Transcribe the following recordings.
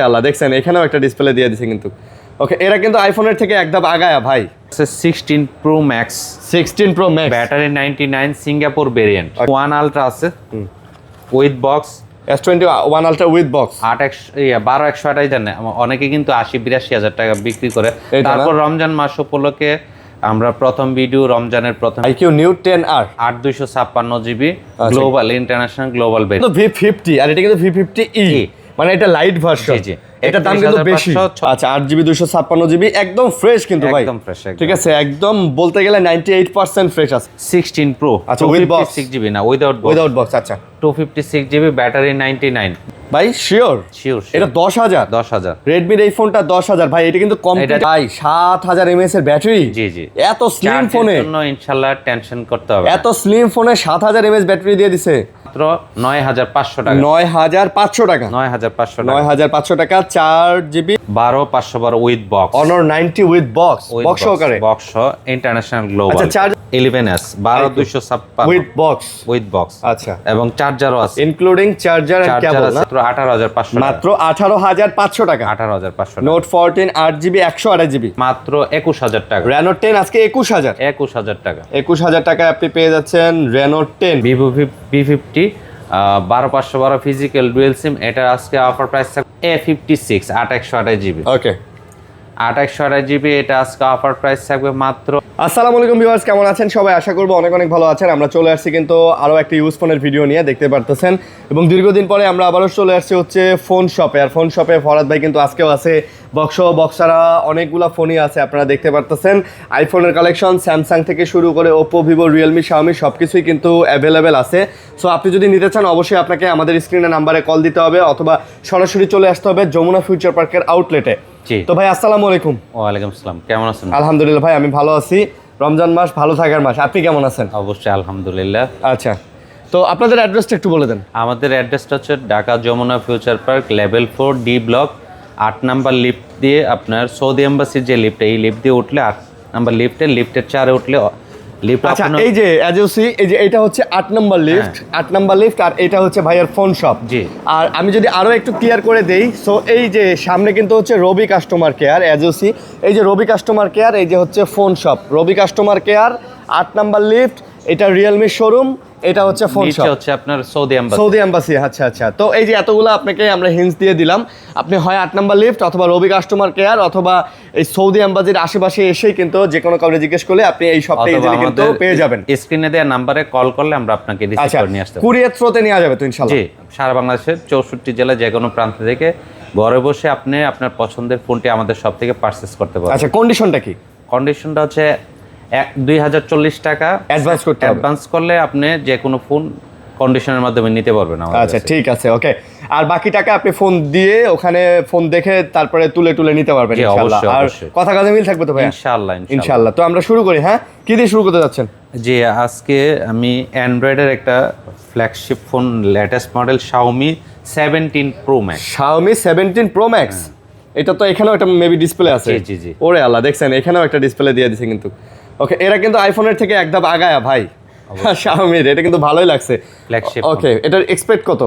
আল্লাহ দেখছেন এখানেও একটা ডিসপ্লে দিয়ে দিছে কিন্তু। ওকে, এরা কিন্তু আইফোনের থেকে এক ধাপ আগায়া ভাই। 16 pro max, 16 pro max, battery 99, Singapore variant. 1 ultra আছে with box, S21 ultra with box. 12/128 জানে অনেকে কিন্তু 80-82 হাজার টাকা বিক্রি করে। তারপর রমজান মাস উপলক্ষে আমরা প্রথম ভিডিও রমজানের প্রথম IQ New 10R 8/256 GB global international global variant V50, আর এটা কিন্তু V50e, মানে এটা লাইট ভার্সন। জি। এটা দাম কিন্তু বেশি। আচ্ছা 8GB 256GB একদম ফ্রেশ কিন্তু ভাই, একদম ফ্রেশ, ঠিক আছে, একদম বলতে গেলে 98% ফ্রেশ আছে। 16 প্রো, আচ্ছা উইথ বক্স, 6GB না উইদাউট বক্স। আচ্ছা 256GB, ব্যাটারি 99। ভাই শিওর এটা 10,000 রেডমির এই ফোনটা 10,000 ভাই। এটা কিন্তু কমপ্লিট ভাই 7,000 mAh এর ব্যাটারি। জি এত স্লিম ফোনে ইনশাআল্লাহ টেনশন করতে হবে। এত স্লিম ফোনে 7,000 mAh ব্যাটারি দিয়ে দিছে মাত্র 9,500 টাকা। 9,500 টাকা, 9,500 টাকা। 4GB 12/512 with box, Honor 90 with box সহকারে, বক্স ইন্টারন্যাশনাল গ্লোবাল। আচ্ছা চার্জ 11s 12/256 উইথ বক্স। আচ্ছা এবং চার্জারও আছে ইনক্লুডিং চার্জার এন্ড কেবল। মাত্র 18,500, মাত্র 18,500 টাকা। 18,500। নোট 14 8GB 128GB মাত্র 21,000 টাকা। রেনো 10 আজকে 21,000 টাকা। 21,000 টাকায় আপনি পেয়ে যাচ্ছেন Reno 10। Vivo V50 12/512 physical dual SIM. এটা আজকে অফার প্রাইস থাকবে A56 8/128GB। ওকে 8/128GB, এটা আজকে অফার প্রাইস থাকবে মাত্র। আসসালামু আলাইকুম ভিউয়ার্স, কেমন আছেন সবাই? আশা করবো অনেক ভালো আছেন। আমরা চলে আসছি কিন্তু আরও একটা ইউজ ফোনের ভিডিও নিয়ে, দেখতে পারতেছেন। এবং দীর্ঘদিন পরে আমরা আবারও চলে আসছি হচ্ছে ফোন শপে। আর ফোন শপে ফরাদ ভাই কিন্তু আজকেও আছে। বক্সারা অনেকগুলো ফোনই আছে, আপনারা দেখতে পারতেছেন। আইফোনের কালেকশন স্যামসাং থেকে শুরু করে ওপো, ভিভো, রিয়েলমি, শাওমি সব কিছুই কিন্তু অ্যাভেলেবেল আছে। সো আপনি যদি নিতে চান অবশ্যই আপনাকে আমাদের স্ক্রিনের নাম্বারে কল দিতে হবে অথবা সরাসরি চলে আসতে হবে যমুনা ফিউচার পার্কের আউটলেটে। তো ভাই আসসালামু আলাইকুম। ওয়ালাইকুম আসসালাম, কেমন আছেন? আলহামদুলিল্লাহ ভাই, আমি ভালো আছি। রমজান মাস ভালো থাকার মাস, আপনি কেমন আছেন? অবশ্যই আলহামদুলিল্লাহ। আচ্ছা, তো আপনাদের অ্যাড্রেসটা একটু বলে দেন। আমাদের অ্যাড্রেসটা হচ্ছে Dhaka Jamuna future park level 4 D block, 8 number lift দিয়ে আপনার সৌদি এম্বাসির যে লিফট, এই লিফট দিয়ে উঠলে 8 নাম্বার লিফটের 4-এ উঠলে লিফট। আচ্ছা এই যে এজেন্সি, এই যে এটা হচ্ছে 8 নাম্বার লিফট, 8 নাম্বার লিফট, আর এটা হচ্ছে ভাইয়ার ফোন শপ। জি। আর আমি যদি আরো একটু ক্লিয়ার করে দেই, সো এই যে সামনে কিন্তু হচ্ছে রবি কাস্টমার কেয়ার এজেন্সি, এই যে রবি কাস্টমার কেয়ার, এই যে হচ্ছে ফোন শপ রবি কাস্টমার কেয়ার, 8 নাম্বার লিফট, এটা রিয়েলমি শোরুম, এটা হচ্ছে ফোন শপ, নিচে হচ্ছে আপনার সৌদি এম্বাসি। আচ্ছা তো এই যে এতগুলো আপনাকে আমরা হিন্টস দিয়ে দিলাম, আপনি হয় 8 নাম্বার লিফট অথবা রবি কাস্টমার কেয়ার অথবা এই সৌদি এম্বাসির আশেপাশে এসেই কিন্তু যে কোনো কাউকে জিজ্ঞেস করলে আপনি এই শপটা ইজিলি কিন্তু পেয়ে যাবেন। স্ক্রিনে দেওয়া নাম্বারে কল করলে আমরা আপনাকে রিসিভ করে নিয়ে আসতে পারবো। কুরিয়ার থ্রুতে নেওয়া যাবে তো ইনশাআল্লাহ? জি, সারা বাংলাদেশের 64 জেলায় যে কোনো প্রান্ত থেকে ঘরে বসে আপনি আপনার পছন্দের ফোনটি আমাদের শপ থেকে পারচেজ করতে পারবেন। আচ্ছা কন্ডিশনটা কি? কন্ডিশনটা হচ্ছে 2,040 টাকা অ্যাডভান্স করতে হবে। অ্যাডভান্স করলে আপনি যে কোনো ফোন কন্ডিশনের মাধ্যমে নিতে পারবেন আমাদের। আচ্ছা ঠিক আছে, ওকে। আর বাকি টাকা আপনি ফোন দিয়ে ওখানে ফোন দেখে তারপরে তুলে নিতে পারবেন ইনশাআল্লাহ। আর কথা কাজে মিল থাকবে তো ভাই? ইনশাআল্লাহ। তো আমরা শুরু করি। হ্যাঁ, কি দিয়ে শুরু করতে যাচ্ছেন? জি, আজকে আমি অ্যান্ড্রয়েডের একটা flagship phone, latest model Xiaomi 17 Pro Max। Xiaomi 17 Pro Max, এটা তো এখানেও একটা মেবি ডিসপ্লে আছে। জি। ওরে আল্লাহ দেখছেন এখানেও একটা ডিসপ্লে দিয়ে দিছে কিন্তু। ওকে, এরা কিন্তু আইফোনের থেকে এক ধাপ আগায়া ভাই। Xiaomi এটা কিন্তু ভালোই লাগছে ফ্ল্যাগশিপ। ওকে, এটার এক্সপেক্ট কত?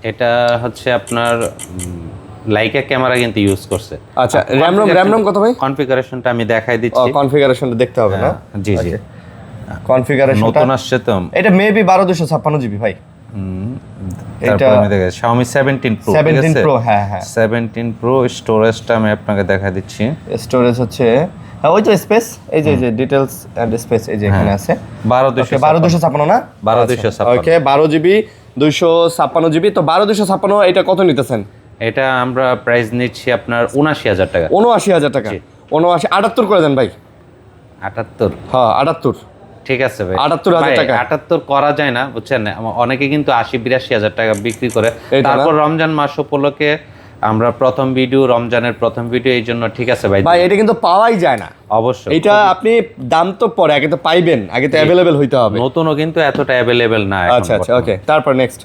এটা হচ্ছে আপনার লাইকা ক্যামেরা কিন্তু ইউজ করছে। আচ্ছা র্যাম রম কত ভাই? কনফিগারেশনটা আমি দেখাই দিচ্ছি। কনফিগারেশনটা দেখতে হবে না? জি। কনফিগারেশন নতুন আসছে তো এটা মেবি 12/256GB ভাই। এটা আমি দেখাই Xiaomi 17 Pro। 17 Pro, হ্যাঁ 17 Pro। স্টোরেজটা আমি আপনাকে দেখা দিচ্ছি। স্টোরেজ হচ্ছে ওই তো স্পেস, এই যে ডিটেইলস এন্ড স্পেস, এই যে এখানে আছে 12/256 না? 12/256। ওকে 12GB 256GB। তো 12/256 এটা কত নিতেছেন? এটা আমরা প্রাইস নিচ্ছি আপনার 79,000 টাকা। 79,000 টাকা। 78 করে দেন ভাই। 78? হ্যাঁ 78। ঠিক আছে ভাই, 78,000 টাকা। 78 করা যায় না বুঝছেন, অনেকে কিন্তু 80-82 হাজার টাকা বিক্রি করে। তারপর রমজান মাস উপলক্ষে আমরা প্রথম ভিডিও, রমজানের প্রথম ভিডিও, এই জন্য ঠিক আছে ভাই। এটা কিন্তু পাওয়াই যায় না। অবশ্যই এটা আপনি দাম তো পরে, আগে তো পাইবেন, আগে তো অ্যাভেলেবেল হইতে হবে। নতুনও কিন্তু এতটা অ্যাভেলেবেল না। আচ্ছা ওকে, তারপর নেক্সট।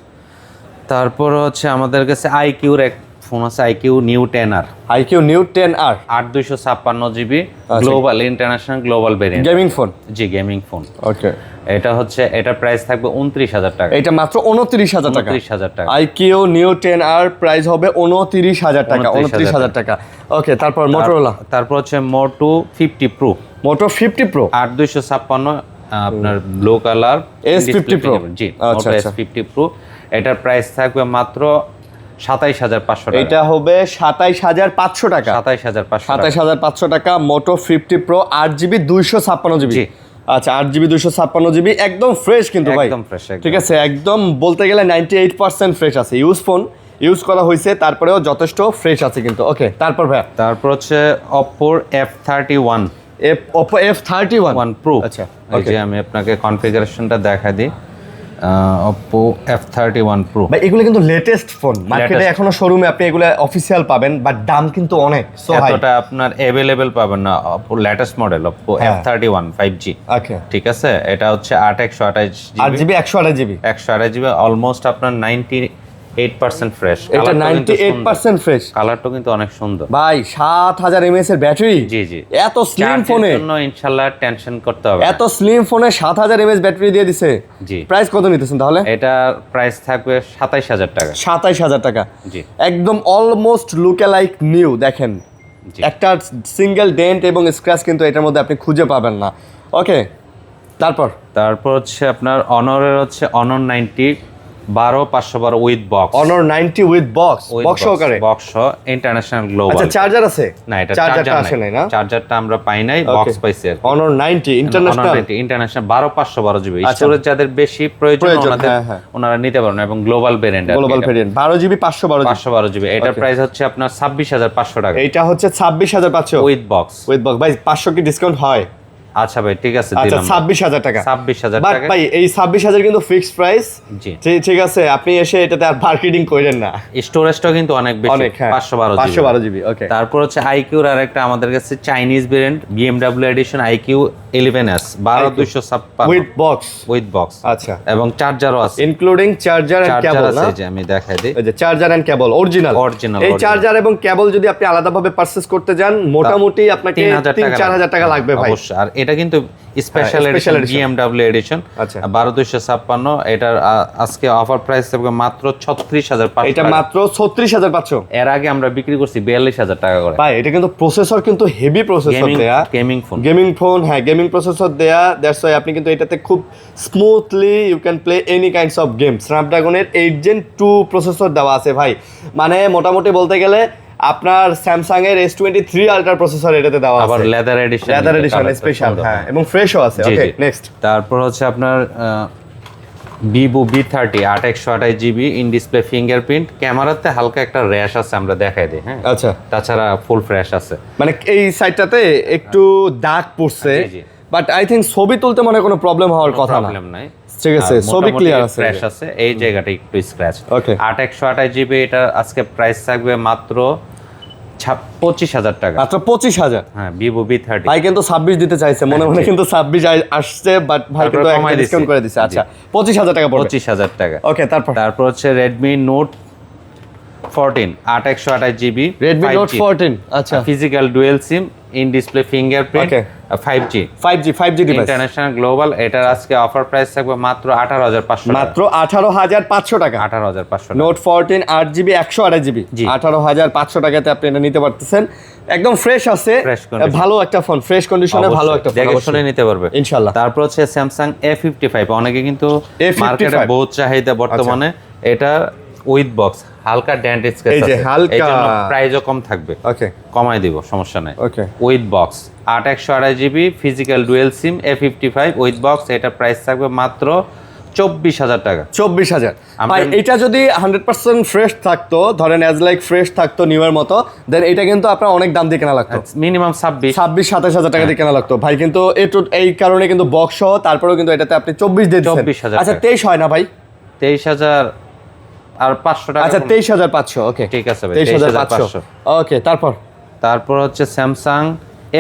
তারপর হচ্ছে আমাদের কাছে IQ এর এক ফোন আছে iQOO new 10R iQOO new 10R 8256 GB global international global variant gaming phone. জি গেমিং ফোন। ওকে, এটা হচ্ছে এটা প্রাইস থাকবে 29,000 টাকা। এটা মাত্র 29,000 টাকা। 29,000 টাকা। আইকিউ নিউ 10R প্রাইস হবে 29,000 টাকা। 29,000 টাকা। ওকে, তারপর মোটরোলা। তারপর হচ্ছে মোটো 50 প্রো। মোটো 50 প্রো 8256 আপনার ব্লু কালার S50 Pro। জি আচ্ছা, মোটো আচ্ছা। S50 pro. এটার প্রাইস থাকবে মাত্র 27,500 টাকা। এটা হবে 27,500 টাকা। 27,500 টাকা। 27,500 টাকা। মোটো 50 প্রো 8GB 256GB। জি। আচ্ছা, 8GB 256GB একদম ফ্রেশ কিন্তু ভাই। একদম ফ্রেশ। ঠিক আছে, একদম বলতে গেলে 98% ফ্রেশ আছে। ইউজ করা হয়েছে, তারপরেও যথেষ্ট ফ্রেশ আছে কিন্তু। ওকে, তারপর ভাই তারপর হচ্ছে Oppo F31 Oppo F31 Pro। আচ্ছা, এই যে আমি আপনাকে কনফিগারেশনটা দেখাই দিই। Oppo F31 Pro ভাই এগুলো কিন্তু লেটেস্ট ফোন, মার্কেটে এখনো শোরুমে আপনি এগুলো অফিসিয়াল পাবেন, বাট দাম কিন্তু অনেক সো হাই। এতটা আপনার अवेलेबल পাবেন না। Oppo latest model Oppo F31 5G। ওকে, ঠিক আছে, এটা হচ্ছে 8/128GB 8GB 128GB 128GB almost আপনার 98% ফ্রেশ। এটা 98% ফ্রেশ। কালারটা কিন্তু অনেক সুন্দর ভাই 7000 mAh এর ব্যাটারি। জি জি। এত স্লিম ফোনে, জন্য ইনশাআল্লাহ টেনশন করতে হবে না। এত স্লিম ফোনে 7000 mAh ব্যাটারি দিয়ে দিছে। জি। প্রাইস কত নিতেছেন তাহলে? এটা প্রাইস থাকবে 27,000 টাকা। 27,000 টাকা। জি। একদম অলমোস্ট লুক লাইক নিউ। দেখেন জি। একটা সিঙ্গেল ডেন্ট এবং স্ক্র্যাচ কিন্তু এটার মধ্যে আপনি খুঁজে পাবেন না। ওকে, তারপর হচ্ছে আপনার অনরের হচ্ছে অনর 90 12512 উইথ বক্স। অনর 90 উইথ বক্স সহকারে। Box international global. আচ্ছা, চার্জার আছে? না, এটা চার্জারটা আসে নাই না? চার্জারটা আমরা পাই নাই, বক্স পাইছি আর কি। অনর 90 ইন্টারন্যাশনাল 12512 স্টোরেজ যাদের বেশি প্রয়োজন ওনারা নিতে পারেন, এবং global variant. Global variant 12GB 512GB। এটার প্রাইস হচ্ছে আপনার 26,500 টাকা। এটা হচ্ছে 26,500 উইথ বক্স। ভাই 500 কি ডিসকাউন্ট হয়? আচ্ছা ভাই, ঠিক আছে, আচ্ছা, দিলাম 26,000 টাকা। 26,000 বাট টাকা। ভাই এই 26,000 কিন্তু ফিক্সড প্রাইস। জি। ঠিক আছে, আপনি এসে এটাতে আর মার্কেটিং করেন না। স্টোরেজটাও কিন্তু অনেক বেশি, অনেক, হ্যাঁ। 512GB। ওকে, তারপর হচ্ছে আইকিউর আরেকটা আমাদের কাছে Chinese variant BMW edition iQOO 11s 12256 with box. আচ্ছা, এবং চার্জারও আছে, ইনক্লুডিং চার্জার এন্ড কেবল না? যে আমি দেখাই দিই। এই যে চার্জার এন্ড কেবল অরিজিনাল। এই চার্জার এবং কেবল যদি আপনি আলাদাভাবে পারচেজ করতে যান, মোটামুটি আপনাকে 3-4,000 টাকা লাগবে ভাই। অবশ্যই। আর এটা কিন্তু স্পেশাল এডিশন BMW এডিশন। আচ্ছা, 12256। এটার আজকে অফার প্রাইস থাকবে মাত্র 36,500। এটা মাত্র 36,500। এর আগে আমরা বিক্রি করছি 42,000 টাকা করে। ভাই এটা কিন্তু প্রসেসর কিন্তু হেভি প্রসেসর দেয়া, গেমিং ফোন। হ্যাঁ, গেমিং প্রসেসর দেয়া। দ্যাটস ওয়াই আপনি কিন্তু এটাতে খুব smoothly you can play any kinds of game. স্ন্যাপড্রাগনের 8 Gen 2 প্রসেসর দেওয়া আছে ভাই। মানে মোটামুটি বলতে গেলে আপনার স্যামসাং এর S23 আলট্রা প্রসেসর এটাতে দেওয়া আছে। আবার লেদার এডিশন স্পেশাল। হ্যাঁ, এবং ফ্রেশও আছে। ওকে, নেক্সট। তারপর হচ্ছে আপনার Vivo V30 8/128GB in display fingerprint. ক্যামেরাতে হালকা একটা র্যাশ আছে, আমরা দেখাই দিই। হ্যাঁ, আচ্ছা, তাছাড়া ফুল ফ্রেশ আছে। মানে এই সাইডটাতে একটু দাগ পড়ছে, বাট আই থিংক ছবি তুলতে মনে কোনো প্রবলেম হওয়ার কথা না। প্রবলেম নাই, ঠিক আছে, ছবি ক্লিয়ার আছে, ফ্রেশ আছে। এই জায়গাটা একটু স্ক্র্যাচ। ওকে, 8/128GB এটা আজকে প্রাইস থাকবে মাত্র 25,000 টাকা। মাত্র 25,000। হ্যাঁ, Vivo V30। ভাই কিন্তু 26 দিতে চাইছে, মনে মনে কিন্তু 26 আসছে, বাট ভাই কিন্তু একটা ডিসকাউন্ট করে দিছে। আচ্ছা, 25,000 টাকা পড়বে। 25,000 টাকা। ওকে, তারপর হচ্ছে Redmi Note 14 8/128GB Redmi Note 14। আচ্ছা, physical dual SIM in display fingerprint 5G device international global. এটার আজকে অফার প্রাইস থাকবে মাত্র 18,500 মাত্র 18,500 টাকা। 18,500 Note 14 8GB 128GB 18,500 টাকাতে আপনি এটা নিতে পারতেছেন। একদম ফ্রেশ আছে, ভালো একটা ফোন, ফ্রেশ কন্ডিশনে ভালো একটা ফোন, দেখে শুনে নিতে পারবে ইনশাআল্লাহ। তারপর হচ্ছে Samsung A55। অনেকে কিন্তু মার্কেটে বহুত চাহিদা বর্তমানে। এটা উইথ বক্স, হালকা ডেন্ট স্ক্র্যাচ আছে, এইজন্য প্রাইসও কম থাকবে। ওকে, কমাই দিব, সমস্যা নাই। Okay, with box 8/128GB physical dual SIM A55 with box. এটা প্রাইস থাকবে মাত্র 24,000 টাকা। 24,000। ভাই এটা যদি 100% ফ্রেশ থাকতো, ধরেন অ্যাজ লাইক ফ্রেশ থাকতো নিউয়ের মতো, দেন এটা কিন্তু আপনার অনেক দাম দিয়ে কেনা লাগতো, মিনিমাম 26-27,000 টাকা দিয়ে কেনা লাগতো ভাই। কিন্তু এই কারণে কিন্তু বক্স সহ তারপরেও কিন্তু এটাতে আপনি 24 দিয়ে দিচ্ছেন। 24,000। আচ্ছা, 23 হয় না ভাই? 23,000 আর 500 টাকা। আচ্ছা, 23,500। ওকে, ঠিক আছে ভাই, 23,500। ওকে, তারপর হচ্ছে Samsung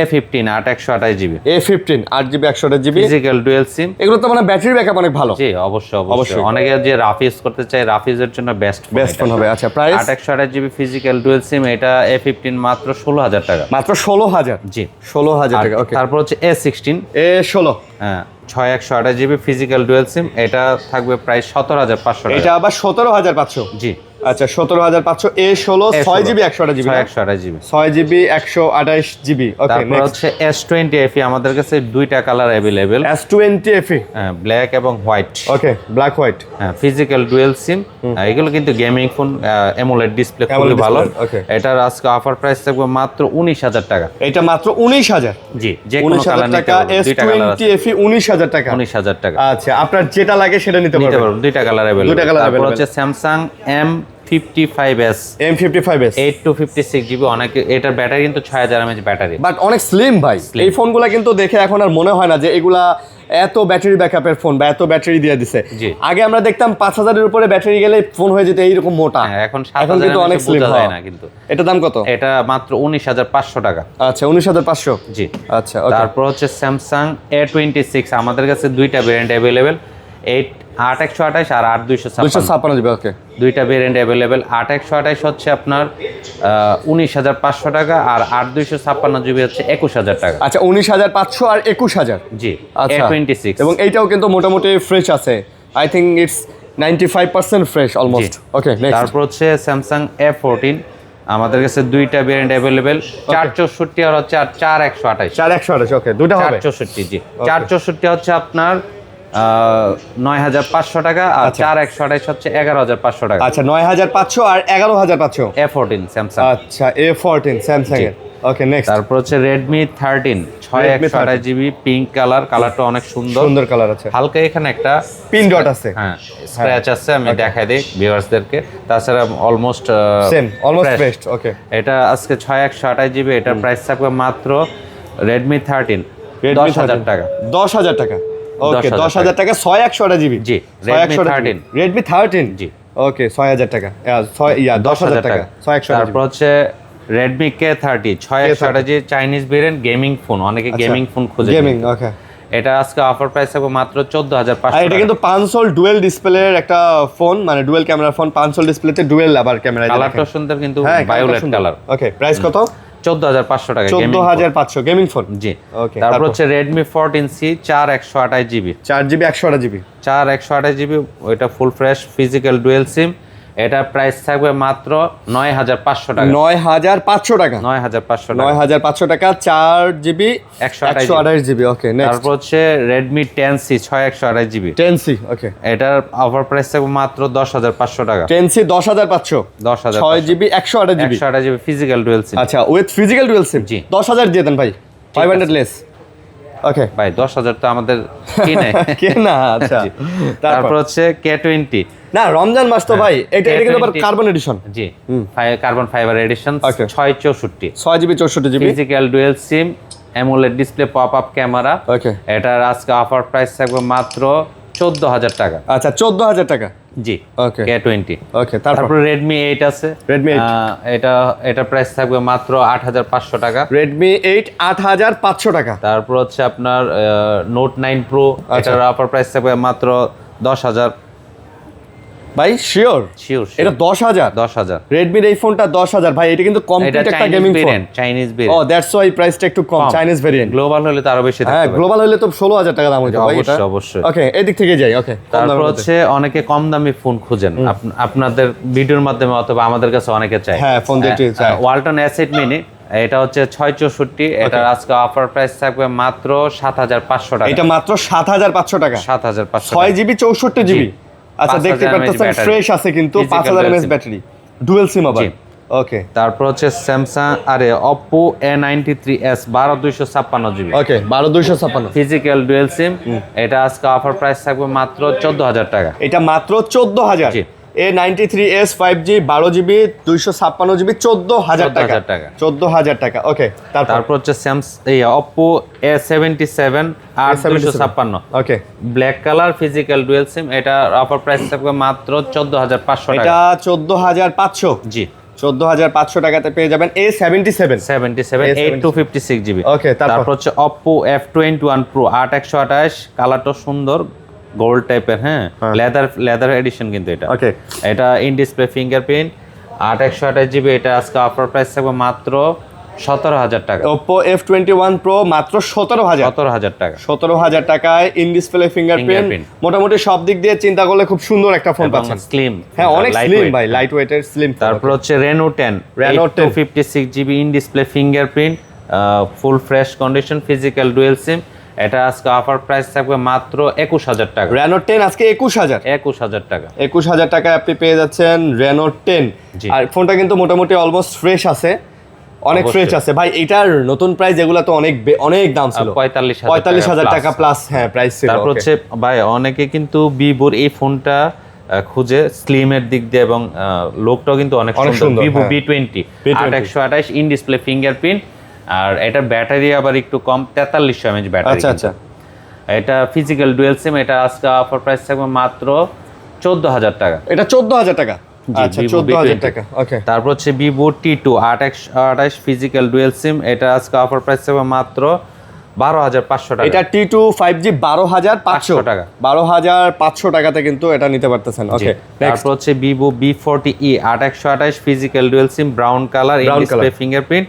A15 8/128 GB, A15 8GB 128GB, physical dual SIM. এগুলো তো মানে ব্যাটারি ব্যাকআপ অনেক ভালো। জি অবশ্যই অনেকে যে রাফ ইউজ করতে চায়, রাফ ইউজের জন্য বেস্ট ফোন হবে। আচ্ছা price 8/128 GB physical dual SIM, এটা A15 মাত্র 16,000 টাকা। মাত্র 16,000? জি 16,000 টাকা। ওকে, তারপর হচ্ছে A16, A16, হ্যাঁ 6/128 GB ফিজিক্যাল ডুয়েল সিম, এটা থাকবে প্রায় 17,500 টাকা। এটা আবার 17,500? জি আচ্ছা 17,500 A16 6GB 128GB, 6/128 GB। 6GB 128GB। ওকে, তারপর হচ্ছে S20 FE, আমাদের কাছে দুইটা কালার অ্যাভেলেবেল, S20 FE, হ্যাঁ ব্ল্যাক এবং হোয়াইট। ওকে, ব্ল্যাক হোয়াইট, হ্যাঁ ফিজিক্যাল ডুয়েল সিম, এগুলো কিন্তু গেমিং ফোন, অ্যামোলেড ডিসপ্লে খুবই ভালো। ওকে, এটার আজকে অফার প্রাইস থাকবে মাত্র 19,000 টাকা। এটা মাত্র 19,000? জি, যে কোনো কালার নিতে টাকা। পারবেন, দুইটা কালার S20 আছে। FE 19,000 টাকা? 19,000 টাকা। আচ্ছা, আপনার যেটা লাগে সেটা নিতে নিতে পারবেন। পারবেন, দুইটা কালার অ্যাভেলেবল। দুইটা কালার তারপর available। হচ্ছে Samsung M55s, M55s 8 to 56 GB, অনেকে এটার ব্যাটারি কিন্তু 6000 mAh ব্যাটারি, বাট অনেক স্লিম ভাই। এই ফোনগুলা কিন্তু দেখে এখন আর মনে হয় না যে এগুলা এত ব্যাটারি ব্যাকআপের ফোন বা এত ব্যাটারি দিয়ে দিছে। জি। আগে আমরা দেখতাম 5,000-এর উপরে ব্যাটারি গেলে ফোন হয়ে যেত এইরকম মোটা। হ্যাঁ এখন এখন 7000 কিন্তু অনেক mAh স্লিম বোঝা যায় হয় না কিন্তু। এটা দাম কত? এটা মাত্র 19,500 টাকা। আচ্ছা 19,500? জি। আচ্ছা ওকে। তারপর হচ্ছে স্যামসাং A26, আমাদের কাছে দুইটা ভেরিয়েন্ট অ্যাভেলেবেল, 8/128 আর 8/256। 256GB। ওকে, দুইটা ভেরিয়েন্ট অ্যাভেলেবেল। 8/128 হচ্ছে আপনার 19,500 টাকা, আর 8/256GB হচ্ছে 21,000 টাকা। আচ্ছা 19,500 আর 21,000? জি, আচ্ছা, A26। এবং এইটাও কিন্তু মোটামুটি ফ্রেশ আছে। I think it's 95% fresh almost. Okay, next. তারপর হচ্ছে স্যামসাং A14, আমাদের কাছে দুইটা ভেরিয়েন্ট অ্যাভেলেবেল, 464 আর হচ্ছে 4/128। 4/128, ওকে, দুটো হবে? 464, জি 464 হচ্ছে আপনার 9,500 টাকা, আর 4/128 হচ্ছে 11,500 টাকা। আচ্ছা 9,500 আর 11,500। A14 Samsung. আচ্ছা A14 স্যামসাং এর। ওকে, নেক্সট। তারপর হচ্ছে Redmi 13, 6/128GB পিঙ্ক কালার, কালারটা অনেক সুন্দর সুন্দর কালার আছে। হালকা এখানে একটা পিন ডট আছে। হ্যাঁ স্ক্র্যাচ আছে, আমি দেখাই দিই ভিউয়ার্সদেরকে। তাছাড়া অলমোস্ট সেম, অলমোস্ট ফ্রেশড। ওকে, এটা আজকে 6/128GB, এটার প্রাইস থাকবে মাত্র Redmi 13 Redmi 10,000 টাকা। 10,000 টাকা। ওকে, 10,000 10,000 টাকা 6/128GB। জি, Redmi 13। Redmi 13? জি। ওকে, 6,000 টাকা। 10,000 টাকা 6/128GB। তারপর হচ্ছে Redmi K30, 6/128GB Chinese variant, gaming phone, অনেকে গেমিং ফোন খুঁজে। গেমিং, ওকে। এটা আজকে অফার প্রাইস থাকবে মাত্র আর 14,500 এটা কিন্তু 500 ডুয়েল ডিসপ্লের একটা ফোন, মানে ডুয়েল ক্যামেরার ফোন। 500 ডিসপ্লেতে ডুয়েল আবার ক্যামেরা। কালারটা সুন্দর কিন্তু, হ্যাঁ, ভায়োলেট কালার। ওকে, প্রাইস কত? 14,500 টাকা। 14,500 গেমিং ফোন। জি। ওকে, তারপর হচ্ছে Redmi 14C, 4/128GB, 4GB 128GB। 4/128GB, ওইটা full fresh physical dual SIM, এটা প্রাইস থাকবে মাত্র 9,500 টাকা। 9,500 টাকা? 9,500 টাকা। 9,500 টাকা 4GB 128GB। ওকে, নেক্সট। তারপর হচ্ছে Redmi 10C, 6/128GB, 10C। ওকে, এটার অফার প্রাইস থাকবে মাত্র 10,500 টাকা। 10C 10,500? 10,000 6GB 128GB। 128GB physical dual সিম। আচ্ছা, উইথ ফিজিক্যাল ডুয়েল সিম? জি। 10,000 দিয়ে দেন ভাই, 500 লেস। ওকে ভাই 10,000 তো আমাদের কিনে কে না। আচ্ছা, তারপর হচ্ছে K20। না, রমজান মাস তো ভাই, এটা কিন্তু আবার কার্বন এডিশন। জি, carbon fibre edition, 6/64, 6GB 64GB physical dual SIM, AMOLED display, pop up camera. Okay, এটার আজকে অফার প্রাইস থাকবে মাত্র 14,000 টাকা। আচ্ছা 14,000 টাকা। জি, ওকে, K20। ওকে, তারপর Redmi 8 আছে, Redmi 8 এটা প্রাইস থাকবে মাত্র 8,500 টাকা। Redmi 8 8,500 টাকা। তারপর হচ্ছে আপনার Note 9 Pro, এটার অফার প্রাইস থাকবে মাত্র 10,000। ভাই শিওর? শিওর, এটা 10,000? 10,000। রেডমির এই ফোনটা 10,000 ভাই, এটা কিন্তু কমপ্লিট একটা গেমিং ফোন। চাইনিজ ও, ভেরিয়েন্ট। দ্যাটস ওয়াই প্রাইসটা একটু কম, চাইনিজ ভেরিয়েন্ট। গ্লোবাল হলে তো আরো বেশি থাকবে। হ্যাঁ, গ্লোবাল হলে তো 16,000 টাকা দাম হইতো ভাই এটা। অবশ্যই, অবশ্যই। ওকে, এই দিক থেকে যাই। ওকে, তারপর হচ্ছে অনেকে কম দামি ফোন খুঁজেন, আপনাদের ভিডিওর মাধ্যমে অথবা আমাদের কাছে অনেকে চায়। হ্যাঁ, ফোন দিতে চায়। ওয়ালটন অ্যাসেট মিনি, এটা হচ্ছে 6/64, এটার আজকে অফার প্রাইস থাকবে মাত্র 7,500 টাকা। এটা মাত্র 7,500 টাকা? 7,500। 6GB 64GB। আচ্ছা, দেখতে পাচ্ছেন ফ্রেশ আছে কিন্তু, 5,000 mAh ব্যাটারি, ডুয়াল সিম আবার। ওকে, তারপর হচ্ছে স্যামসাং Oppo A93s 12/256GB। ওকে, 12/256 ফিজিক্যাল ডুয়েল সিম, এটা আজকে অফার প্রাইস থাকবে মাত্র 14,000 টাকা। এটা মাত্র 14,000? জি। A93s 5G 12GB 256GB 14,000 টাকা। 14,000 টাকা। ওকে, তারপর হচ্ছে Oppo A77 8/256। ওকে, black colour physical dual SIM, এটা অফার প্রাইস থাকবে মাত্র 14,500 টাকা। এটা 14,500? জি, 14,500 টাকাতে পেয়ে যাবেন A77 8 256 GB। Okay, তারপর হচ্ছে Oppo F21 Pro 8128, কালারটা সুন্দর গোল্ড টাইপের, হ্যাঁ লেদার এডিশন কিন্তু এটা। ওকে, এটা ইন ডিসপ্লে ফিঙ্গারপ্রিন্ট 8128 GB। এটা আজকে অফার প্রাইস থাকবে মাত্র 17,000 টাকা। Oppo F21 Pro মাত্র 17,000 টাকা। 17,000 টাকায় ইন ডিসপ্লে ফিঙ্গারপ্রিন্ট, মোটামুটি সব দিক দিয়ে চিন্তা করলে খুব সুন্দর একটা ফোন পাচ্ছেন। স্লিম, হ্যাঁ অনেক স্লিম ভাই, লাইট ওয়েটের স্লিম। তারপর হচ্ছে Reno 10 256 GB in display fingerprint, full fresh condition, physical dual SIM. এটা আজকে অফার প্রাইস থাকবে মাত্র 21,000 টাকা। Reno 10 আজকে 21,000 টাকা। 21,000 টাকায় আপনি পেয়ে যাচ্ছেন Reno 10। আর ফোনটা কিন্তু মোটামুটি অলমোস্ট ফ্রেশ আছে, অনেক ফ্রেশ আছে ভাই। এটার নতুন প্রাইস এগুলো তো অনেক দাম ছিল, 45,000 টাকা প্লাস, হ্যাঁ প্রাইস ছিল। তারপর হচ্ছে ভাই অনেকে কিন্তু ভিভোর এই ফোনটা খুঁজে স্লিমের দিক দিয়ে, এবং লোকটাও কিন্তু অনেক সুন্দর। Vivo V20 8128 in display fingerprint, আর এটা ব্যাটারি আবার একটু কম, 4300 mAh ব্যাটারি। আচ্ছা, এটা ফিজিক্যাল ডুয়েল সিম। এটা আজকে অফার প্রাইস থাকবে মাত্র 14,000 টাকা। এটা 14,000 টাকা। আচ্ছা, 14,000 টাকা। ওকে, তারপর হচ্ছে Vivo T2 8128 physical dual SIM. এটা আজকে অফার প্রাইস থাকবে মাত্র 12,500 টাকা। এটা T2 5G 12,500 টাকা। 12,500 টাকাতে কিন্তু এটা নিতে পারতেছেন। ওকে, তারপর হচ্ছে Vivo V40e 8128 physical dual SIM, brown colour, in display fingerprint.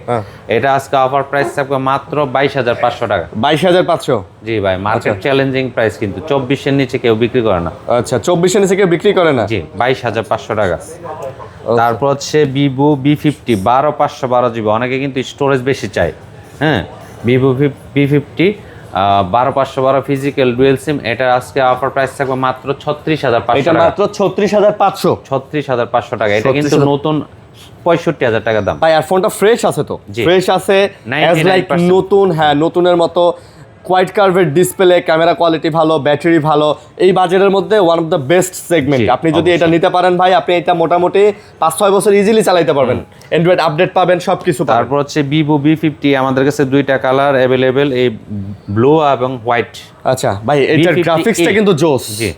এটা আজকে অফার প্রাইস থাকবে মাত্র 22,500 টাকা। 22,500? জি ভাই, মার্কেট চ্যালেঞ্জিং প্রাইস, কিন্তু 24 এর নিচে কেউ বিক্রি করে না। আচ্ছা, 24 এর নিচে কেউ বিক্রি করে না? জি, 22,500 টাকা। তারপর হচ্ছে Vivo V50 12512 GB। অনেকে কিন্তু স্টোরেজ বেশি চায়, হ্যাঁ। Vivo V50 12512 physical dual SIM. এটা আজকে অফার প্রাইস থাকবে মাত্র 36,500 এটা টাকা। মাত্র 36,500? 36,500 টাকা। এটা কিন্তু নতুন 65,000 টাকা দাম ভাই। আর ফোনটা ফ্রেশ আছে তো? ফ্রেশ আছে, অ্যাজ লাইক নতুন, হ্যাঁ নতুনের মতো। কোয়াইট কার্ভের ডিসপ্লে, ক্যামেরা কোয়ালিটি ভালো, ব্যাটারি ভালো। এই বাজেটের মধ্যে one of the best segment. আপনি যদি এটা নিতে পারেন ভাই, আপনি এটা মোটামুটি 5-6 বছর ইজিলি চালাইতে পারবেন। অ্যান্ড্রয়েড আপডেট পাবেন, সবকিছু পাবেন। তারপর হচ্ছে Vivo V50 আমাদের কাছে দুইটা কালার অ্যাভেলেবেল, এই ব্লু এবং হোয়াইট। আচ্ছা ভাই, এটার গ্রাফিক্সটা কিন্তু জোস। জি,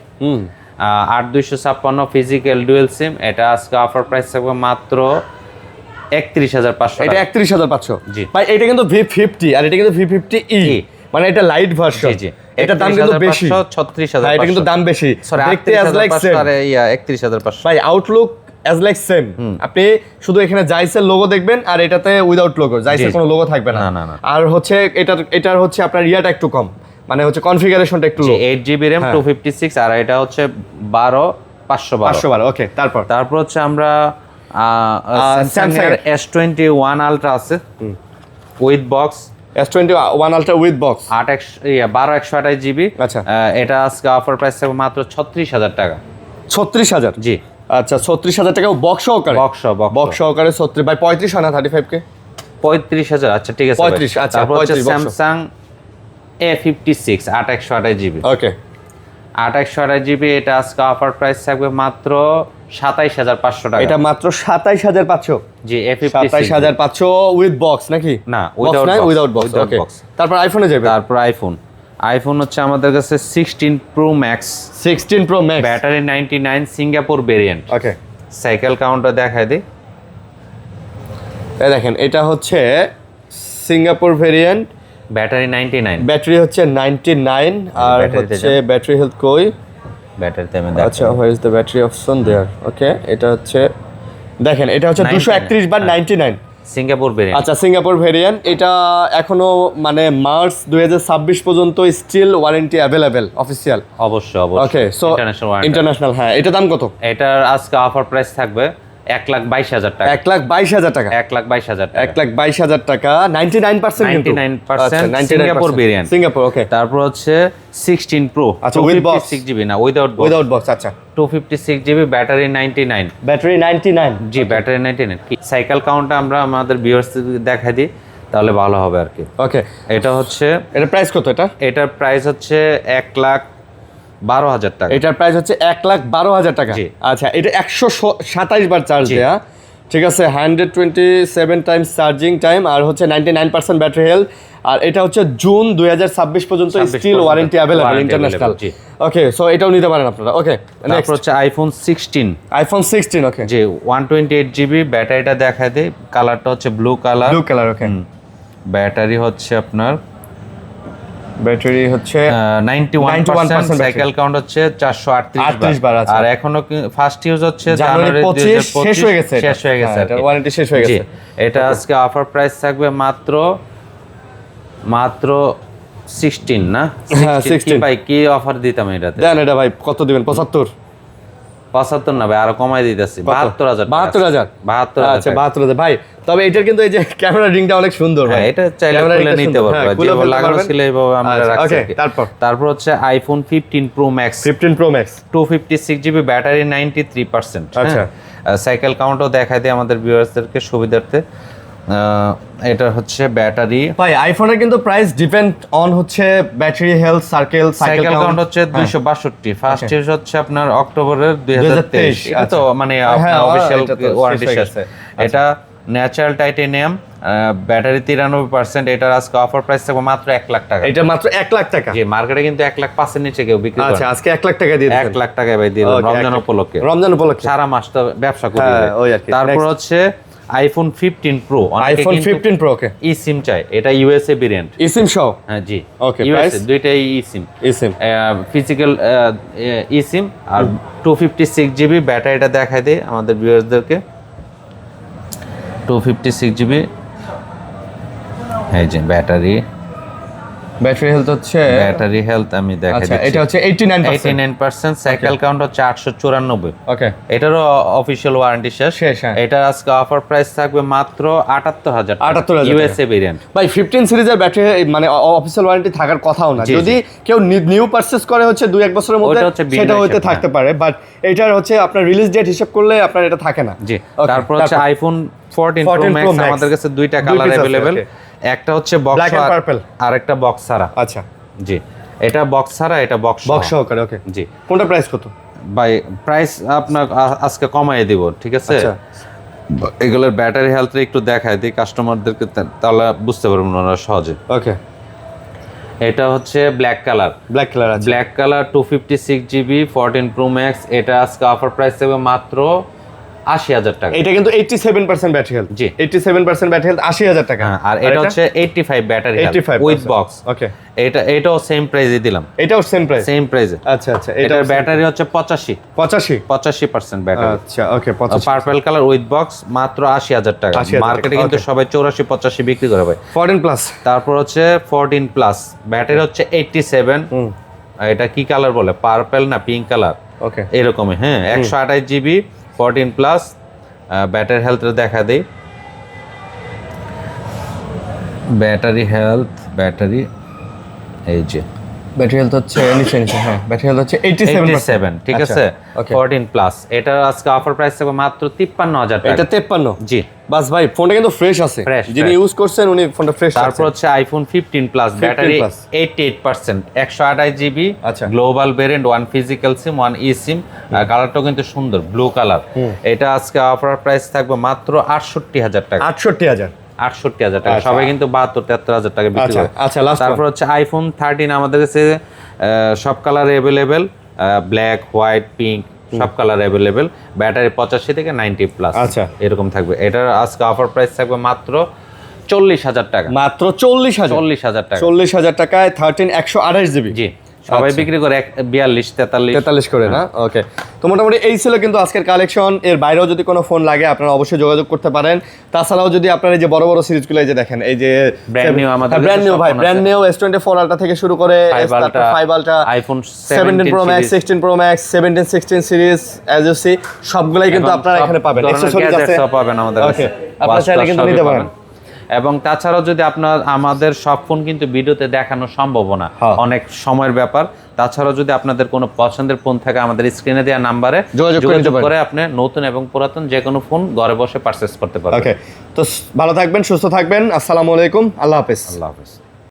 8256 ফিজিক্যাল ডুয়েল সিম। এটা আজকে অফার প্রাইস থাকবে মাত্র 31,500। এটা 31,500? জি ভাই, এটা কিন্তু V50 আর এটা কিন্তু V50e, মানে এটা লাইট ভার্সন। জি, এটা দাম কিন্তু বেশি, 36,500। এটা কিন্তু দাম বেশি। দেখতে অ্যাজ লাইক সেম, 31,500 ভাই। Outlook as like same. আপনি শুধু এখানে জাইসের লোগো দেখবেন, আর এটাতে উইদাউট লোগো, জাইসের কোনো লোগো থাকবে না। আর হচ্ছে এটার হচ্ছে আপনার ইয়াটা একটু কম, মানে হচ্ছে কনফিগারেশনটা একটু লো। 8GB RAM 256, আর এটা হচ্ছে 12,512। ওকে, তারপর হচ্ছে আমরা Samsung এর S21 Ultra আছে with box. S21 Ultra with box 12/128 GB। আচ্ছা, এটা আজকে অফার প্রাইস থাকবে মাত্র 36,000 টাকা। 36,000? জি। আচ্ছা, 36,000 টাকা বক্স সহকারে? বক্স সহকারে 36। ভাই 35 হয় না 35K? 35,000। আচ্ছা ঠিক আছে, 35। আচ্ছা, তারপর হচ্ছে Samsung A56 8/128 GB। ওকে, 8/128 GB। এটা আজকে অফার প্রাইস থাকবে মাত্র 27,500 টাকা। এটা মাত্র 27,500? জি, A56 27,500 উইথ বক্স নাকি? না, উইদাউট বক্স। ওকে, তারপর আইফোনে যাবে। তারপর আইফোন হচ্ছে আমাদের কাছে 16 Pro Max। 16 Pro Max battery 99, Singapore variant. Okay, cycle counter দেখায় দিই। এই দেখেন, এটা হচ্ছে সিঙ্গাপুর ভেরিয়েন্ট, ব্যাটারি 99, ব্যাটারি হচ্ছে 99। আর হচ্ছে ব্যাটারি হেলথ কই? ব্যাটারিতে আমি আচ্ছা, where is the battery option there? Okay, এটা হচ্ছে দেখেন, এটা হচ্ছে 231/99 সিঙ্গাপুর ভেরিয়েন্ট। আচ্ছা, সিঙ্গাপুর ভেরিয়েন্ট। এটা এখনো মানে মার্চ 2026 পর্যন্ত স্টিল ওয়ারেন্টি অ্যাভেলেবেল অফিসিয়াল? অবশ্যই। ওকে, সো ইন্টারন্যাশনাল। হ্যাঁ, এটা দাম কত? এটার আজকে অফার প্রাইস থাকবে 1,22,000 টাকা। 1,22,000 টাকা? 1,22,000 টাকা। 1,22,000 টাকা। 99% কিন্তু? 99% সিঙ্গাপুর ভেরিয়েন্ট। সিঙ্গাপুর, ওকে। তারপর হচ্ছে 16 Pro। আচ্ছা, উইথ বক্স? 6GB না, উইদাউট বক্স। আচ্ছা, 256GB, ব্যাটারি 99। ব্যাটারি 99? জি, ব্যাটারি 99। সাইকেল কাউন্টটা আমরা আমাদের ভিউয়ার্সদের দেখাই দিই, তাহলে ভালো হবে আর কি। ওকে, এটা হচ্ছে, এটার প্রাইস কত? এটার প্রাইস হচ্ছে 1,12,000 টাকা। এটার প্রাইস হচ্ছে 1,12,000 টাকা? জি। আচ্ছা, এটা 127 বার চার্জ দেয়া, ঠিক আছে 127 টাইমস চার্জিং টাইম আর হচ্ছে 99% ব্যাটারি হেলথ আর এটা হচ্ছে জুন 2026 পর্যন্ত still warranty available international okay so এটাও নিতে পারেন আপনারা ওকে তারপর হচ্ছে আইফোন 16 ওকে যে 128 জিবি ব্যাটারিটা দেখায় দেয় কালারটা হচ্ছে ব্লু কালার ওকে ব্যাটারি হচ্ছে আপনার ব্যাটারি হচ্ছে 91% সাইকেল কাউন্ট হচ্ছে 438 বার আর এখনো ফার্স্ট ইউজ হচ্ছে জানুয়ারি 25 শেষ হয়ে গেছে এটা ওয়ারেন্টি শেষ হয়ে গেছে এটা আজকে অফার প্রাইস থাকবে মাত্র 16 না 16 ভাই কি অফার দিতাম এটাতে দেন এটা ভাই কত দিবেন 75 না ভাই আরো কমাই দিতেছি 72000 আচ্ছা 72000 ভাই তবে এটার কিন্তু এই যে ক্যামেরা রিংটা অনেক সুন্দর ভাই এটা চাইলে খুলে নিতে পারবে যে লাগানো ছিল এইভাবে আমরা রাখছি তারপর হচ্ছে iPhone 15 pro max 256 GB battery 93% আচ্ছা সাইকেল কাউন্টও দেখায় দেয় আমাদের ভিউয়ার্সদেরকে সুবিধার্থে এটা হচ্ছে ব্যাটারি ভাই আইফোনের কিন্তু প্রাইস ডিপেন্ড অন হচ্ছে ব্যাটারি হেলথ সাইকেল কাউন্ট হচ্ছে 262 ফার্স্ট ইউজ হচ্ছে আপনার অক্টোবরের 2023 এটা তো মানে অফিশিয়াল ওয়ারেন্টি শেষ এটা ন্যাচারাল টাইটেনিয়াম ব্যাটারি 93% এটার আজকে অফার প্রাইস থাকবে মাত্র 1 লাখ টাকা এটা মাত্র 1 লাখ টাকা জি মার্কেটে কিন্তু 1 লাখ 5 এর নিচে কেউ বিক্রি করে আচ্ছা আজকে 1 লাখ টাকা দিয়ে দিবেন 1 লাখ টাকা ভাই দিলাম রমজান উপলক্ষে সারা মাস তো ব্যবসা করি তারপর হচ্ছে আইফোন 15 প্রো আইফোন 15 প্রো ওকে ই সিম চাই এটা ইউএসএ ভেরিয়েন্ট ই সিম সহ হ্যাঁ জি ওকে ইউএসএ দুইটাই ই সিম ফিজিক্যাল ই সিম আর 256 জিবি ব্যাটারিটা দেখায় দেয় আমাদের ভিউয়ারদেরকে 256 জিবি এই যে ব্যাটারি হেলথ হচ্ছে ব্যাটারি হেলথ আমি দেখাই দিচ্ছি এটা হচ্ছে 89% সাইকেল কাউন্ট হচ্ছে 894 ওকে এটারও অফিশিয়াল ওয়ারেন্টি শেষ এটা আজকে অফার প্রাইস থাকবে মাত্র 78000 ইউএসএ ভেরিয়েন্ট ভাই 15 সিরিজের ব্যাটারি মানে অফিশিয়াল ওয়ারেন্টি থাকার কথাও না যদি কেউ নিউ পারচেজ করে হচ্ছে 2-1 বছরের মধ্যে সেটা হইতে থাকতে পারে বাট এটার হচ্ছে আপনার রিলিজ ডেট হিসাব করলে আপনার এটা থাকে না জি তারপর হচ্ছে আইফোন 14 প্রো ম্যাক্স আমাদের কাছে দুইটা কালার अवेलेबल একটা হচ্ছে বক্স আর একটা বক্স ছাড়া আচ্ছা জি এটা বক্স ছাড়া এটা বক্স সহকারে ওকে জি কোনটা প্রাইস কত ভাই প্রাইস আপনার আজকে কমাই দিব ঠিক আছে আচ্ছা এগুলোর ব্যাটারি হেলথ একটু দেখায় দিই কাস্টমারদেরকে তাহলে বুঝতে পারবেন ওনারা সহজে ওকে এটা হচ্ছে ব্ল্যাক কালার আছে black colour 256 GB 14 pro max এটা আজকে অফার প্রাইস থাকবে মাত্র 80000 টাকা এটা কিন্তু 87% ব্যাটারি হেলথ জি 87% ব্যাটারি হেলথ 80000 টাকা আর এটা হচ্ছে 85 battery health with box okay এটাও সেম প্রাইসে দিলাম এটাও সেম প্রাইসে আচ্ছা এটার ব্যাটারি হচ্ছে 85% ব্যাটারি আচ্ছা ওকে 85 পার্পল কালার উইথ বক্স মাত্র 80000 টাকা মার্কেটে কিন্তু সবাই 84-85 বিক্রি করে ভাই 14 প্লাস তারপর হচ্ছে 14 প্লাস ব্যাটারি হচ্ছে 87 এটা কি কালার বলে পার্পল না পিঙ্ক কালার ওকে এরকমই হ্যাঁ 128 জিবি 14 প্লাস ব্যাটারি হেলথ দেখা দেই ব্যাটারি হেলথ এই যে ব্যাটারি হেলথ হচ্ছে নিচে হ্যাঁ ব্যাটারি হেলথ হচ্ছে 87 ঠিক আছে 14 প্লাস এটা আজকে অফার প্রাইস থাকবে মাত্র 53000 টাকা এটা 53 জি বাস ভাই ফোনটা কিন্তু ফ্রেশ আছে যিনি ইউজ করছেন উনি ফোনটা ফ্রেশ আছে তারপর হচ্ছে iPhone 15 plus battery 88% 128 GB global variant one physical SIM one e SIM কালারটাও কিন্তু সুন্দর ব্লু কালার এটা আজকে অফার প্রাইস থাকবে মাত্র 68000 টাকা 68000 টাকা সবাই কিন্তু 72-73 টাকা বিক্রি করে আচ্ছা তারপর হচ্ছে আইফোন 13 আমাদের কাছে সব colour available black white pink সব কালার अवेलेबल ব্যাটারি 85 থেকে 90 প্লাস আচ্ছা এরকম থাকবে এটার আজকে অফার প্রাইস থাকবে মাত্র 40000 টাকা মাত্র 40000 টাকায় 13 128 জিবি জি সবাই বিক্রি করে 42-43 করে না ওকে তো মোটামুটি এই ছিল কিন্তু আজকের কালেকশন এর বাইরেও যদি কোনো ফোন লাগে আপনারা অবশ্যই যোগাযোগ করতে পারেন তাছাড়াও যদি আপনারা এই যে বড় বড় সিরিজগুলো এই যে দেখেন এই যে ব্র্যান্ড নিউ আমাদের ব্র্যান্ড নিউ S24 আলট্রা থেকে শুরু করে S5 ultra iPhone 17 pro max 16 pro max 16 series as you see সবগুলাই কিন্তু আপনারা এখানে পাবেন অ্যাকসেসরিজ আছে সব পাবেন আমাদের কাছে আপনারা চাইলে কিন্তু নিতে পারেন এবং তাছাড়াও যদি আপনার আমাদের সব ফোন কিন্তু ভিডিওতে দেখানো সম্ভব না অনেক সময়ের ব্যাপার তাছাড়াও যদি আপনাদের কোনো পছন্দের ফোন থাকে আমাদের স্ক্রিনে দেওয়া নাম্বারে যোগাযোগ করে আপনি নতুন এবং পুরাতন যে কোনো ফোন ঘরে বসে পারচেজ করতে পারবেন ওকে তো ভালো থাকবেন সুস্থ থাকবেন আসসালামু আলাইকুম আল্লাহ হাফেজ